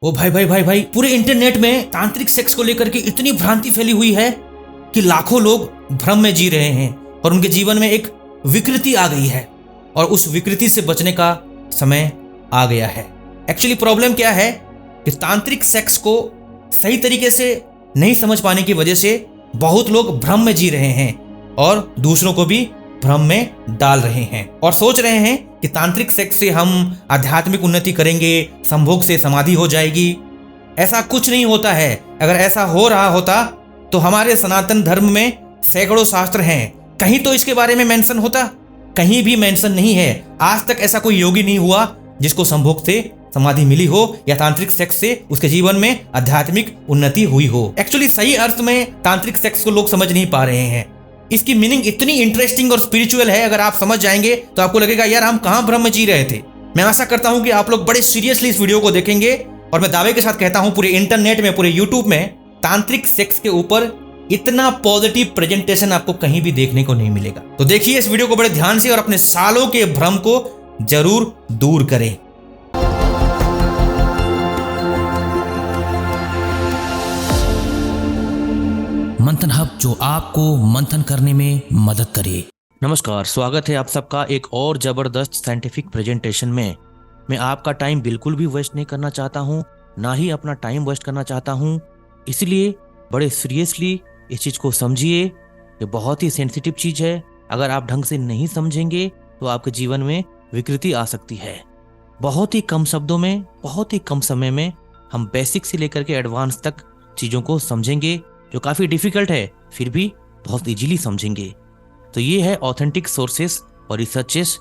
ओ भाई भाई भाई भाई, पूरे इंटरनेट में तांत्रिक सेक्स को लेकर के इतनी भ्रांति फैली हुई है कि लाखों लोग भ्रम में जी रहे हैं और उनके जीवन में एक विकृति आ गई है और उस विकृति से बचने का समय आ गया है। एक्चुअली प्रॉब्लम क्या है कि तांत्रिक सेक्स को सही तरीके से नहीं समझ पाने की वजह से बहुत लोग भ्रम में जी रहे हैं और दूसरों को भी भ्रम में डाल रहे हैं और सोच रहे हैं कि तांत्रिक सेक्स से हम आध्यात्मिक उन्नति करेंगे, संभोग से समाधि हो जाएगी। ऐसा कुछ नहीं होता है। अगर ऐसा हो रहा होता तो हमारे सनातन धर्म में सैकड़ों शास्त्र हैं, कहीं तो इसके बारे में मेंशन होता। कहीं भी मेंशन नहीं है। आज तक ऐसा कोई योगी नहीं हुआ जिसको संभोग से समाधि मिली हो या तांत्रिक सेक्स से उसके जीवन में आध्यात्मिक उन्नति हुई हो। एक्चुअली सही अर्थ में तांत्रिक सेक्स को लोग समझ नहीं पा रहे हैं। इसकी मीनिंग इतनी इंटरेस्टिंग और स्पिरिचुअल है, अगर आप समझ जाएंगे तो आपको लगेगा यार हम कहां भ्रम में जी रहे थे। मैं आशा करता हूं कि आप लोग बड़े सीरियसली इस वीडियो को देखेंगे और मैं दावे के साथ कहता हूं पूरे इंटरनेट में, पूरे यूट्यूब में तांत्रिक सेक्स के ऊपर इतना पॉजिटिव प्रेजेंटेशन आपको कहीं भी देखने को नहीं मिलेगा। तो देखिए इस वीडियो को बड़े ध्यान से और अपने सालों के भ्रम को जरूर दूर करें। मंथन हब, जो आपको मंथन करने में मदद करे। नमस्कार, स्वागत है आप सबका एक और जबरदस्त साइंटिफिक प्रेजेंटेशन में। मैं आपका टाइम बिल्कुल भी वेस्ट नहीं करना चाहता हूं, ना ही अपना टाइम वेस्ट करना चाहता हूं। इसलिए बड़े सीरियसली इस चीज को समझिए। ये बहुत ही सेंसिटिव चीज है। अगर आप ढंग से नहीं समझेंगे तो आपके जीवन में विकृति आ सकती है। बहुत ही कम शब्दों में, बहुत ही कम समय में हम बेसिक से लेकर के एडवांस तक चीजों को समझेंगे, जो काफी डिफिकल्ट है फिर भी बहुत इजीली समझेंगे। तो ये है ऑथेंटिक सोर्सेस और रिसर्चेस।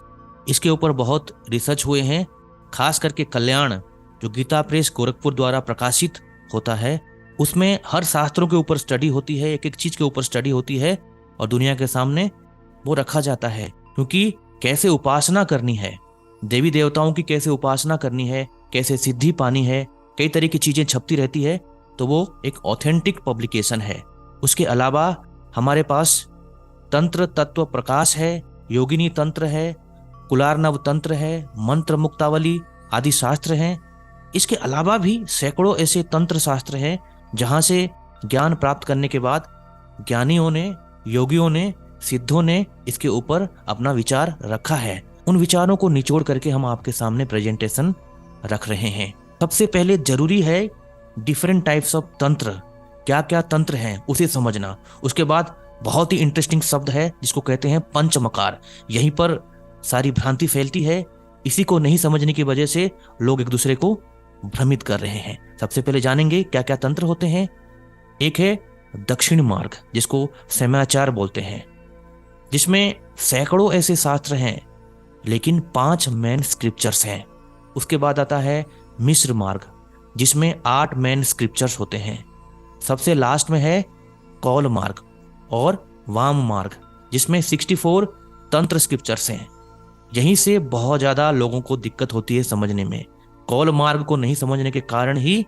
इसके ऊपर बहुत रिसर्च हुए हैं, खास करके कल्याण जो गीता प्रेस गोरखपुर द्वारा प्रकाशित होता है, उसमें हर शास्त्रों के ऊपर स्टडी होती है, एक एक चीज के ऊपर स्टडी होती है और दुनिया के सामने वो रखा जाता है। क्योंकि कैसे उपासना करनी है, देवी देवताओं की कैसे उपासना करनी है, कैसे सिद्धि पानी है, कई तरह की चीजें छपती रहती है। तो वो एक ऑथेंटिक पब्लिकेशन है। उसके अलावा हमारे पास तंत्र तत्व प्रकाश है, योगिनी तंत्र है, कुलार्नव तंत्र है, मंत्र मुक्तावली आदि शास्त्र हैं। इसके अलावा भी सैकड़ों ऐसे तंत्र शास्त्र हैं जहां से ज्ञान प्राप्त करने के बाद ज्ञानियों ने, योगियों ने, सिद्धों ने इसके ऊपर अपना विचार रखा है। उन विचारों को निचोड़ करके हम आपके सामने प्रेजेंटेशन रख रहे हैं। सबसे पहले जरूरी है डिफरेंट टाइप्स ऑफ तंत्र, क्या क्या तंत्र हैं उसे समझना। उसके बाद बहुत ही इंटरेस्टिंग शब्द है जिसको कहते हैं पंचमकार। यहीं पर सारी भ्रांति फैलती है। इसी को नहीं समझने की वजह से लोग एक दूसरे को भ्रमित कर रहे हैं। सबसे पहले जानेंगे क्या क्या तंत्र होते हैं। एक है दक्षिण मार्ग, जिसको समयाचार बोलते हैं, जिसमें सैकड़ों ऐसे शास्त्र हैं लेकिन 5 मेन स्क्रिप्चर्स हैं। उसके बाद आता है मिश्र मार्ग, जिसमें 8 मेन स्क्रिप्चर्स होते हैं। सबसे लास्ट में है कौल मार्ग और वाम मार्ग, जिसमें 64 तंत्र स्क्रिप्चर्स हैं। यहीं से बहुत ज्यादा लोगों को दिक्कत होती है समझने में। कौल मार्ग को नहीं समझने के कारण ही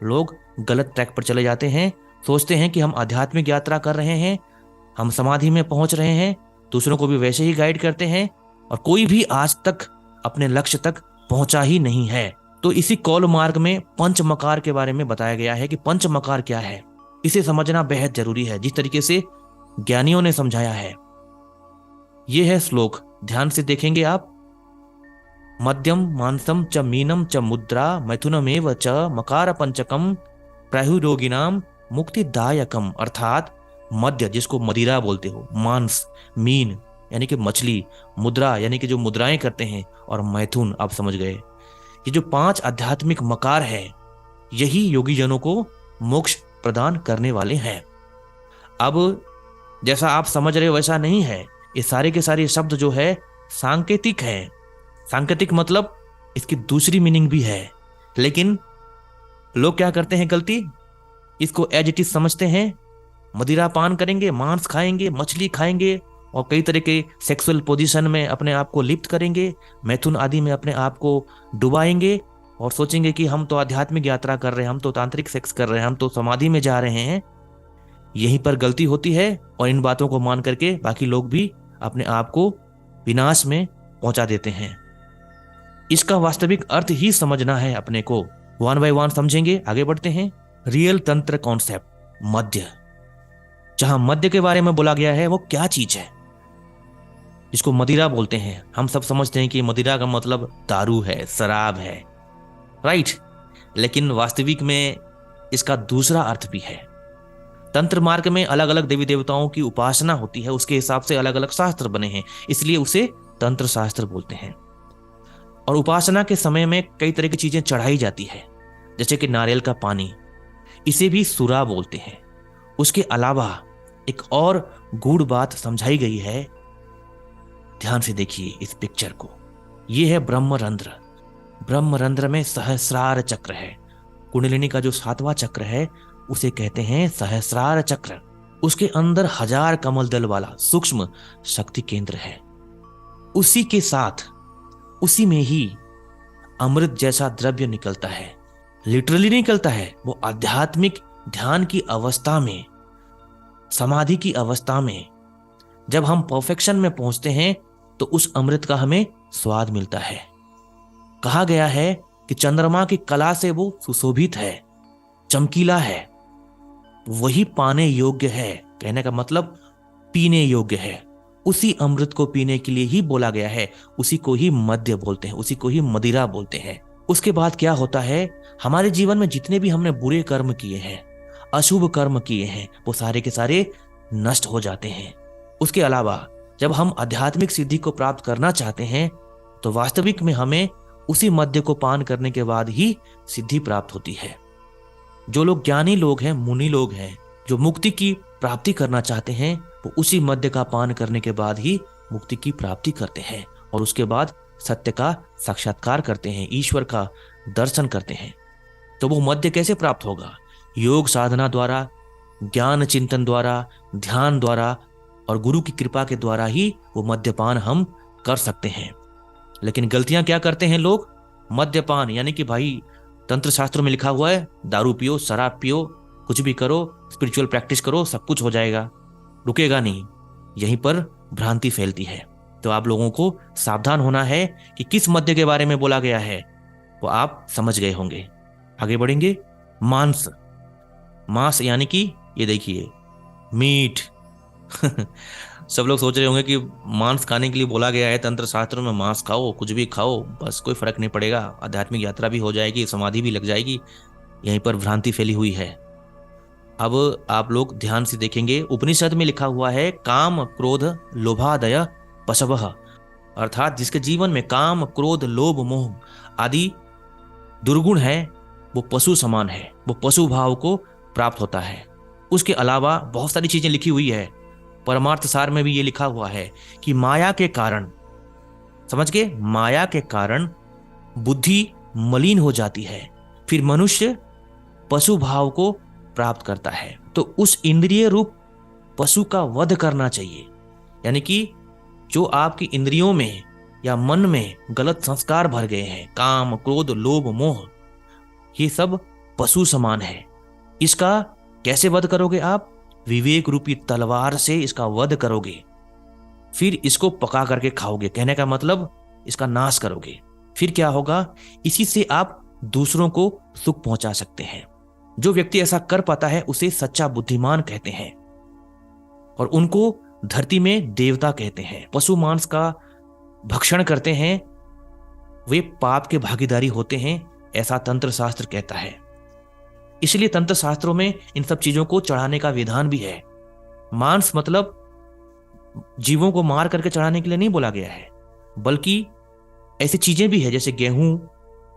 लोग गलत ट्रैक पर चले जाते हैं। सोचते हैं कि हम आध्यात्मिक यात्रा कर रहे हैं, हम समाधि में पहुंच रहे हैं, दूसरों को भी वैसे ही गाइड करते हैं और कोई भी आज तक अपने लक्ष्य तक पहुंचा ही नहीं है। तो इसी कौल मार्ग में पंचमकार के बारे में बताया गया है कि पंचमकार क्या है। इसे समझना बेहद जरूरी है, जिस तरीके से ज्ञानियों ने समझाया है। यह है श्लोक, ध्यान से देखेंगे आप। मध्यम मानसम च मीनम च मुद्रा मैथुनमेव च मकार पंचकम प्राहुरोगिनाम मुक्तिदायकम। अर्थात मध्य, जिसको मदिरा बोलते हो, मांस, मीन यानी कि मछली, मुद्रा यानी कि जो मुद्राएं करते हैं, और मैथुन आप समझ गए। ये जो 5 आध्यात्मिक मकार है, यही योगी जनों को मोक्ष प्रदान करने वाले हैं। अब जैसा आप समझ रहे हो वैसा नहीं है। ये सारे के सारे शब्द जो है सांकेतिक है। सांकेतिक मतलब इसकी दूसरी मीनिंग भी है, लेकिन लोग क्या करते हैं गलती, इसको एज इट इज समझते हैं। मदिरा पान करेंगे, मांस खाएंगे, मछली खाएंगे और कई तरह के सेक्सुअल पोजीशन में अपने आप को लिप्त करेंगे, मैथुन आदि में अपने आप को डुबाएंगे और सोचेंगे कि हम तो आध्यात्मिक यात्रा कर रहे हैं, हम तो तांत्रिक सेक्स कर रहे हैं, हम तो समाधि में जा रहे हैं। यहीं पर गलती होती है और इन बातों को मान करके बाकी लोग भी अपने आप को विनाश में पहुंचा देते हैं। इसका वास्तविक अर्थ ही समझना है अपने को। वन बाय वन समझेंगे, आगे बढ़ते हैं। रियल तंत्र कॉन्सेप्ट, मद्य। जहां मद्य के बारे में बोला गया है वो क्या चीज है, जिसको मदिरा बोलते हैं। हम सब समझते हैं कि मदिरा का मतलब दारू है, शराब है, राइट। लेकिन वास्तविक में इसका दूसरा अर्थ भी है। तंत्र मार्ग में अलग अलग देवी देवताओं की उपासना होती है, उसके हिसाब से अलग अलग शास्त्र बने हैं, इसलिए उसे तंत्र शास्त्र बोलते हैं। और उपासना के समय में कई तरह की चीजें चढ़ाई जाती है, जैसे कि नारियल का पानी, इसे भी सुरा बोलते हैं। उसके अलावा एक और गूढ़ बात समझाई गई है, ध्यान से देखिए इस पिक्चर को। यह है ब्रह्मरंध्र। ब्रह्मरंध्र में सहस्रार चक्र है। कुंडलिनी का जो 7वां चक्र है उसे कहते हैं सहस्रार चक्र। उसके अंदर 1000 कमल दल वाला सूक्ष्म शक्ति केंद्र है। उसी के साथ उसी में ही अमृत जैसा द्रव्य निकलता है। लिटरली निकलता है, वो आध्यात्मिक ध्यान की अवस्था में, समाधि की अवस्था में जब हम परफेक्शन में पहुंचते हैं तो उस अमृत का हमें स्वाद मिलता है। कहा गया है कि चंद्रमा की कला से वो सुशोभित है, चमकीला है, वही पाने योग्य है। कहने का मतलब पीने योग्य है। उसी अमृत को पीने के लिए ही बोला गया है। उसी को ही मद्य बोलते हैं, उसी को ही मदिरा बोलते हैं। उसके बाद क्या होता है, हमारे जीवन में जितने भी हमने बुरे कर्म किए हैं, अशुभ कर्म किए हैं, वो सारे के सारे नष्ट हो जाते हैं। उसके अलावा जब हम आध्यात्मिक सिद्धि को प्राप्त करना चाहते हैं तो वास्तविक में हमें उसी मद्य को पान करने के बाद ही सिद्धि प्राप्त होती है। जो लोग ज्ञानी लोग हैं, मुनि लोग हैं, जो मुक्ति की प्राप्ति करना चाहते हैं, वो उसी मद्य का पान करने के बाद ही मुक्ति की प्राप्ति करते हैं और उसके बाद सत्य का साक्षात्कार करते हैं, ईश्वर का दर्शन करते हैं। तो वो मद्य कैसे प्राप्त होगा? योग साधना द्वारा, ज्ञान चिंतन द्वारा, ध्यान द्वारा और गुरु की कृपा के द्वारा ही वो मद्यपान हम कर सकते हैं। लेकिन गलतियां क्या करते हैं लोग? मद्यपान यानी कि भाई तंत्र शास्त्रों में लिखा हुआ है दारू पियो, शराब पियो, कुछ भी करो, स्पिरिचुअल प्रैक्टिस करो, सब कुछ हो जाएगा, रुकेगा नहीं। यहीं पर भ्रांति फैलती है। तो आप लोगों को सावधान होना है कि किस मद्य के बारे में बोला गया है, वो आप समझ गए होंगे। आगे बढ़ेंगे। मांस। मांस यानी कि ये देखिए मीट। सब लोग सोच रहे होंगे कि मांस खाने के लिए बोला गया है तंत्र शास्त्रों में, मांस खाओ, कुछ भी खाओ, बस कोई फर्क नहीं पड़ेगा, आध्यात्मिक यात्रा भी हो जाएगी, समाधि भी लग जाएगी। यहीं पर भ्रांति फैली हुई है। अब आप लोग ध्यान से देखेंगे, उपनिषद में लिखा हुआ है काम क्रोध लोभादय पशवः, अर्थात जिसके जीवन में काम क्रोध लोभ मोह आदि दुर्गुण है वो पशु समान है, वो पशु भाव को प्राप्त होता है। उसके अलावा बहुत सारी चीजें लिखी हुई है। परमार्थ सार में भी ये लिखा हुआ है कि माया के कारण, समझ गए, माया के कारण बुद्धि मलिन हो जाती है, फिर मनुष्य पशु भाव को प्राप्त करता है। तो उस इंद्रिय रूप पशु का वध करना चाहिए। यानी कि जो आपकी इंद्रियों में या मन में गलत संस्कार भर गए हैं, काम क्रोध लोभ मोह, ये सब पशु समान है। इसका कैसे वध करोगे आप? विवेक रूपी तलवार से इसका वध करोगे, फिर इसको पका करके खाओगे। कहने का मतलब इसका नाश करोगे। फिर क्या होगा? इसी से आप दूसरों को सुख पहुंचा सकते हैं। जो व्यक्ति ऐसा कर पाता है उसे सच्चा बुद्धिमान कहते हैं और उनको धरती में देवता कहते हैं। पशु मांस का भक्षण करते हैं वे पाप के भागीदारी होते हैं, ऐसा तंत्र शास्त्र कहता है। इसलिए तंत्र शास्त्रों में इन सब चीजों को चढ़ाने का विधान भी है। मांस मतलब जीवों को मार करके चढ़ाने के लिए नहीं बोला गया है, बल्कि ऐसी चीजें भी है जैसे गेहूं,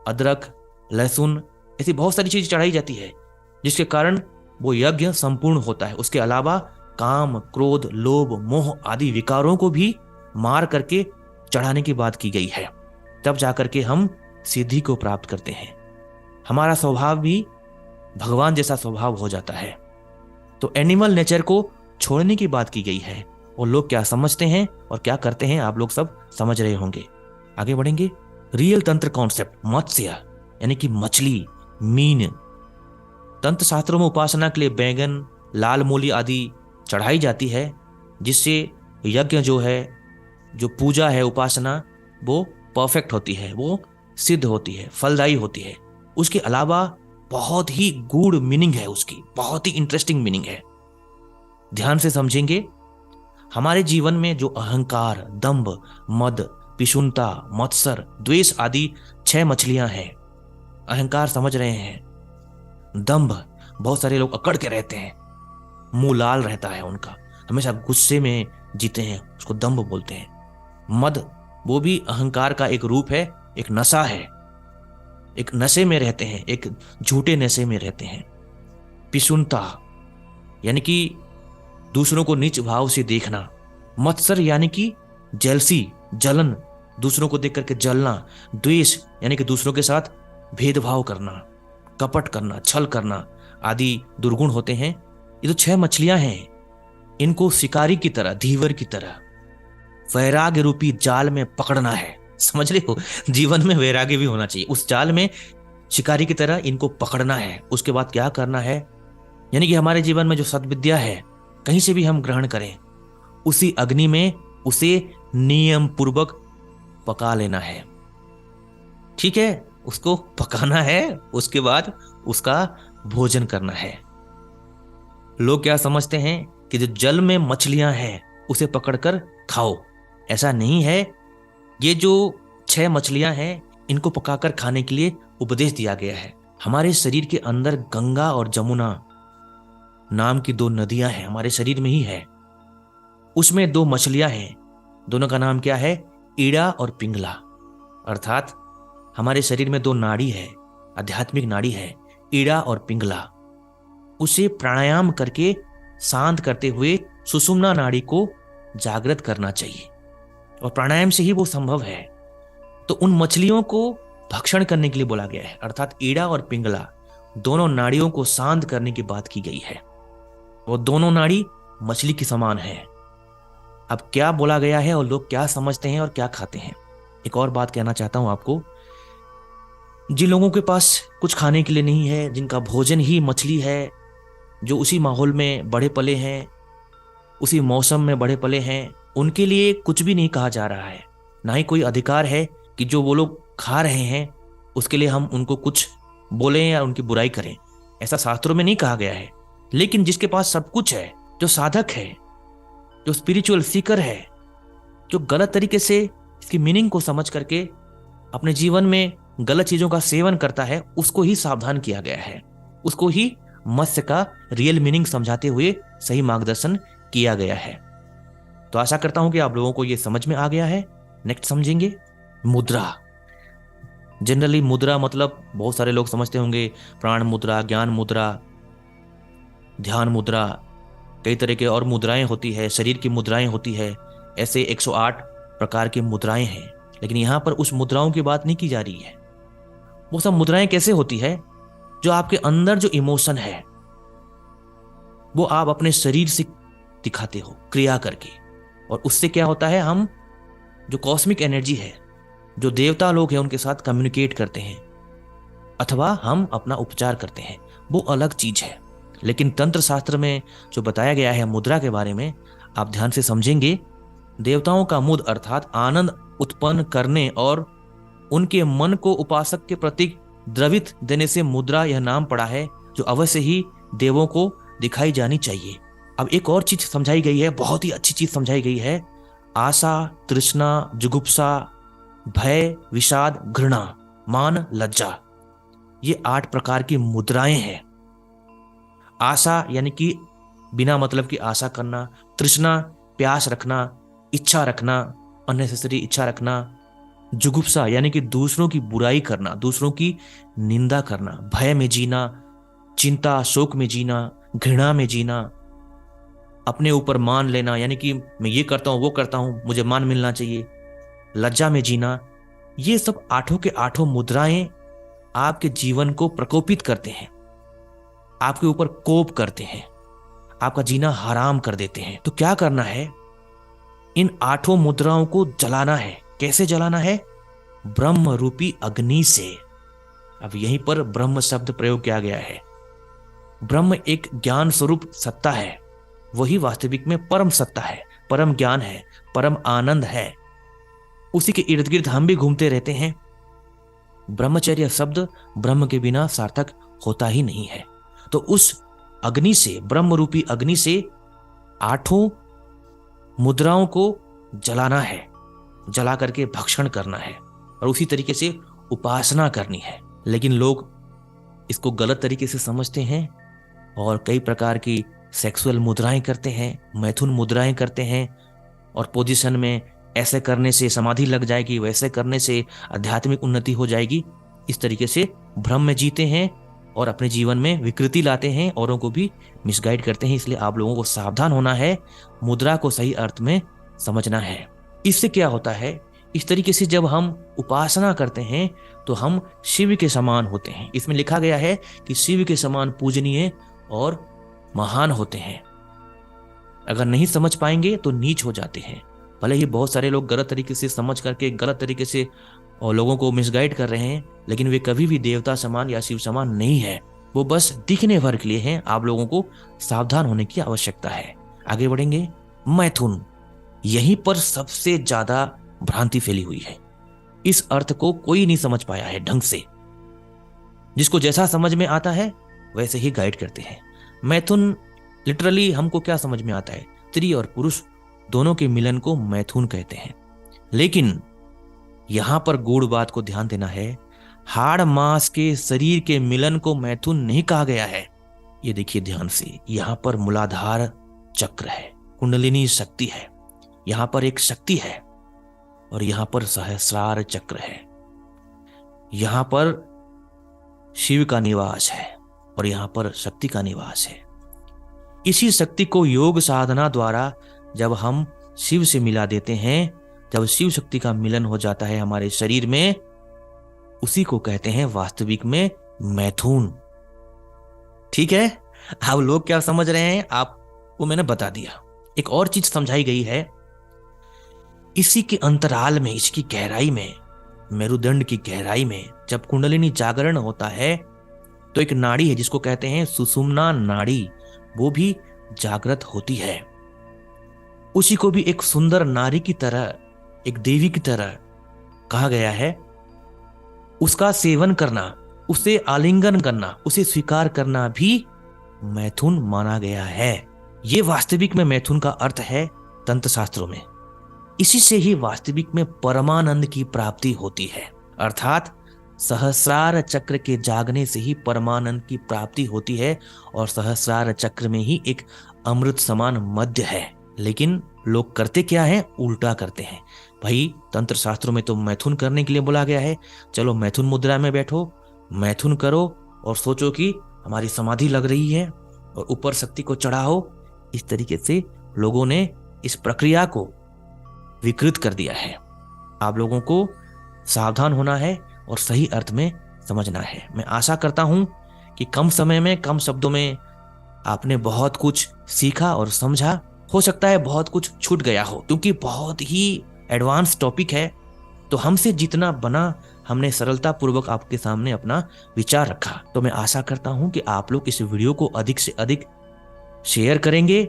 अदरक, लहसुन, ऐसी बहुत सारी चीजें चढ़ाई जाती है जिसके कारण वो यज्ञ संपूर्ण होता है। उसके अलावा काम क्रोध लोभ मोह आदि विकारों को भी मार करके चढ़ाने की बात की गई है। तब जाकर के हम सिद्धि को प्राप्त करते हैं। हमारा स्वभाव भी भगवान जैसा स्वभाव हो जाता है। तो एनिमल नेचर को छोड़ने की बात की गई है और लोग क्या समझते हैं और क्या करते हैं आप लोग सब समझ रहे होंगे। आगे बढ़ेंगे। रियल तंत्र कॉन्सेप्ट, मत्स्य यानी कि मछली, मीन। तंत्र शास्त्रों में उपासना के लिए बैंगन, लाल मूली आदि चढ़ाई जाती है, जिससे यज्ञ जो है, जो पूजा है, उपासना, वो परफेक्ट होती है, वो सिद्ध होती है, फलदायी होती है। उसके अलावा बहुत ही गूढ़ मीनिंग है उसकी, बहुत ही इंटरेस्टिंग मीनिंग है। ध्यान से समझेंगे, हमारे जीवन में जो अहंकार, दंभ, मद, पिशुनता, मत्सर, द्वेष आदि 6 मछलियां हैं। अहंकार समझ रहे हैं, दंभ, बहुत सारे लोग अकड़ के रहते हैं, मुंह लाल रहता है उनका, हमेशा गुस्से में जीते हैं, उसको दंभ बोलते हैं। मद, वो भी अहंकार का एक रूप है, एक नशा है, एक नशे में रहते हैं, एक झूठे नशे में रहते हैं। पिशुनता यानी कि दूसरों को नीच भाव से देखना। मत्सर यानी कि जेलसी, जलन, दूसरों को देख करके जलना। द्वेष यानी कि दूसरों के साथ भेदभाव करना, कपट करना, छल करना आदि दुर्गुण होते हैं। ये तो 6 मछलियां हैं, इनको शिकारी की तरह, धीवर की तरह वैराग्य रूपी जाल में पकड़ना है। समझ रहे हो, जीवन में वैराग्य भी होना चाहिए। उस जाल में शिकारी की तरह इनको पकड़ना है। उसके बाद क्या करना है, यानी कि हमारे जीवन में जो सद्विद्या है कहीं से भी हम ग्रहण करें, उसी अग्नि में उसे नियम पूर्वक पका लेना है। ठीक है, उसको पकाना है, उसके बाद उसका भोजन करना है। लोग क्या समझते हैं कि जो जल में मछलियां हैं उसे पकड़कर खाओ, ऐसा नहीं है। ये जो 6 मछलियां हैं इनको पकाकर खाने के लिए उपदेश दिया गया है। हमारे शरीर के अंदर गंगा और जमुना नाम की 2 नदियां हैं, हमारे शरीर में ही है। उसमें 2 मछलियां हैं, दोनों का नाम क्या है, ईड़ा और पिंगला। अर्थात हमारे शरीर में 2 नाड़ी है, आध्यात्मिक नाड़ी है, ईड़ा और पिंगला। उसे प्राणायाम करके शांत करते हुए सुषुम्ना नाड़ी को जागृत करना चाहिए, और प्राणायाम से ही वो संभव है। तो उन मछलियों को भक्षण करने के लिए बोला गया है, अर्थात ईड़ा और पिंगला दोनों नाड़ियों को शांत करने की बात की गई है। वो दोनों नाड़ी मछली की समान है। अब क्या बोला गया है और लोग क्या समझते हैं और क्या खाते हैं। एक और बात कहना चाहता हूं आपको, जिन लोगों के पास कुछ खाने के लिए नहीं है, जिनका भोजन ही मछली है, जो उसी माहौल में बड़े पले हैं, उसी मौसम में बड़े पले हैं, उनके लिए कुछ भी नहीं कहा जा रहा है। ना ही कोई अधिकार है कि जो वो लोग खा रहे हैं उसके लिए हम उनको कुछ बोलें या उनकी बुराई करें, ऐसा शास्त्रों में नहीं कहा गया है। लेकिन जिसके पास सब कुछ है, जो साधक है, जो स्पिरिचुअल सीकर है, जो गलत तरीके से इसकी मीनिंग को समझ करके अपने जीवन में गलत चीजों का सेवन करता है, उसको ही सावधान किया गया है, उसको ही मत्स्य का रियल मीनिंग समझाते हुए सही मार्गदर्शन किया गया है। तो आशा करता हूं कि आप लोगों को यह समझ में आ गया है। नेक्स्ट समझेंगे मुद्रा। जनरली मुद्रा मतलब बहुत सारे लोग समझते होंगे प्राण मुद्रा, ज्ञान मुद्रा, ध्यान मुद्रा, कई तरह के और मुद्राएं होती है, शरीर की मुद्राएं होती है। ऐसे 108 प्रकार की मुद्राएं हैं, लेकिन यहां पर उस मुद्राओं की बात नहीं की जा रही है। वो सब मुद्राएं कैसे होती है, जो आपके अंदर जो इमोशन है वो आप अपने शरीर से दिखाते हो क्रिया करके, और उससे क्या होता है, हम जो कॉस्मिक एनर्जी है, जो देवता लोग हैं उनके साथ कम्युनिकेट करते हैं, अथवा हम अपना उपचार करते हैं, वो अलग चीज है। लेकिन तंत्र शास्त्र में जो बताया गया है मुद्रा के बारे में, आप ध्यान से समझेंगे, देवताओं का मुद अर्थात आनंद उत्पन्न करने और उनके मन को उपासक के प्रति द्रवित देने से मुद्रा यह नाम पड़ा है, जो अवश्य ही देवों को दिखाई जानी चाहिए। अब एक और चीज समझाई गई है, बहुत ही अच्छी चीज समझाई गई है। आशा, तृष्णा, जुगुप्सा, भय, विषाद, घृणा, मान, लज्जा, ये 8 प्रकार की मुद्राएं हैं। आशा यानी कि बिना मतलब की आशा करना, तृष्णा प्यास रखना, इच्छा रखना, अननेसेसरी इच्छा रखना, जुगुप्सा यानी कि दूसरों की बुराई करना, दूसरों की निंदा करना, भय में जीना, चिंता शोक में जीना, घृणा में जीना, अपने ऊपर मान लेना यानी कि मैं ये करता हूं वो करता हूं, मुझे मान मिलना चाहिए, लज्जा में जीना। ये सब 8 के 8 मुद्राएं आपके जीवन को प्रकोपित करते हैं, आपके ऊपर कोप करते हैं, आपका जीना हराम कर देते हैं। तो क्या करना है, इन 8 मुद्राओं को जलाना है। कैसे जलाना है, ब्रह्म रूपी अग्नि से। अब यहीं पर ब्रह्म शब्द प्रयोग किया गया है। ब्रह्म एक ज्ञान स्वरूप सत्ता है, वही वास्तविक में परम सत्ता है, परम ज्ञान है, परम आनंद है। उसी के इर्द गिर्द हम भी घूमते रहते हैं। ब्रह्मचर्य शब्द ब्रह्म के बिना सार्थक होता ही नहीं है। तो उस अग्नि से, ब्रह्म रूपी अग्नि से 8 मुद्राओं को जलाना है, जला करके भक्षण करना है और उसी तरीके से उपासना करनी है। लेकिन लोग इसको गलत तरीके से समझते हैं और कई प्रकार की सेक्सुअल मुद्राएं करते हैं, मैथुन मुद्राएं करते हैं और पोजीशन में ऐसे करने से समाधि लग जाएगी, वैसे करने से आध्यात्मिक उन्नति हो जाएगी, इस तरीके से भ्रम में जीते हैं और अपने जीवन में विकृति लाते हैं, औरों को भी मिसगाइड करते हैं। इसलिए आप लोगों को सावधान होना है, मुद्रा को सही अर्थ में समझना है। इससे क्या होता है, इस तरीके से जब हम उपासना करते हैं तो हम शिव के समान होते हैं। इसमें लिखा गया है कि शिव के समान पूजनीय और महान होते हैं। अगर नहीं समझ पाएंगे तो नीच हो जाते हैं। भले ही बहुत सारे लोग गलत तरीके से समझ करके गलत तरीके से और लोगों को मिसगाइड कर रहे हैं, लेकिन वे कभी भी देवता समान या शिव समान नहीं है। वो बस दिखने भर के लिए हैं। आप लोगों को सावधान होने की आवश्यकता है। आगे बढ़ेंगे। मैथुन, यहीं पर सबसे ज्यादा भ्रांति फैली हुई है। इस अर्थ को कोई नहीं समझ पाया है ढंग से। जिसको जैसा समझ में आता है वैसे ही गाइड करते हैं। मैथुन लिटरली हमको क्या समझ में आता है, स्त्री और पुरुष दोनों के मिलन को मैथुन कहते हैं। लेकिन यहां पर गूढ़ बात को ध्यान देना है, हाड़ मांस के शरीर के मिलन को मैथुन नहीं कहा गया है। ये देखिए ध्यान से, यहां पर मूलाधार चक्र है, कुंडलिनी शक्ति है, यहां पर एक शक्ति है और यहां पर सहस्रार चक्र है। यहां पर शिव का निवास है और यहां पर शक्ति का निवास है। इसी शक्ति को योग साधना द्वारा जब हम शिव से मिला देते हैं, जब शिव शक्ति का मिलन हो जाता है हमारे शरीर में, उसी को कहते हैं वास्तविक में मैथुन। ठीक है, अब लोग क्या समझ रहे हैं आपको मैंने बता दिया। एक और चीज समझाई गई है, इसी के अंतराल में, इसकी गहराई में, मेरुदंड की गहराई में जब कुंडलिनी जागरण होता है तो एक नाड़ी है जिसको कहते हैं सुषुम्ना नाड़ी, वो भी जागृत होती है। उसी को भी एक सुंदर नारी की तरह, एक देवी की तरह कहा गया है। उसका सेवन करना, उसे आलिंगन करना, उसे स्वीकार करना भी मैथुन माना गया है। ये वास्तविक में मैथुन का अर्थ है तंत्र शास्त्रों में। इसी से ही वास्तविक में परमानंद की प्राप्ति होती है, अर्थात सहस्रार चक्र के जागने से ही परमानंद की प्राप्ति होती है और सहस्रार चक्र में ही एक अमृत समान मध्य है। लेकिन लोग करते क्या है, उल्टा करते हैं। भाई तंत्र शास्त्रों में तो मैथुन करने के लिए बोला गया है, चलो मैथुन मुद्रा में बैठो, मैथुन करो और सोचो कि हमारी समाधि लग रही है और ऊपर शक्ति को चढ़ाओ। इस तरीके से लोगों ने इस प्रक्रिया को विकृत कर दिया है। आप लोगों को सावधान होना है और सही अर्थ में समझना है। मैं आशा करता हूं कि कम समय में, कम शब्दों में आपने बहुत कुछ सीखा और समझा। हो सकता है बहुत कुछ छूट गया हो, क्योंकि बहुत ही एडवांस टॉपिक है। तो हमसे जितना बना हमने सरलता पूर्वक आपके सामने अपना विचार रखा। तो मैं आशा करता हूं कि आप लोग इस वीडियो को अधिक से अधिक शेयर करेंगे,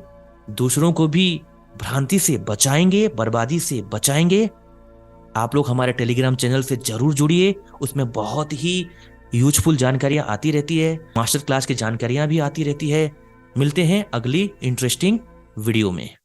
दूसरों को भी भ्रांति से बचाएंगे, बर्बादी से बचाएंगे। आप लोग हमारे टेलीग्राम चैनल से जरूर जुड़िए, उसमें बहुत ही यूजफुल जानकारियां आती रहती है, मास्टर क्लास की जानकारियां भी आती रहती है। मिलते हैं अगली इंटरेस्टिंग वीडियो में।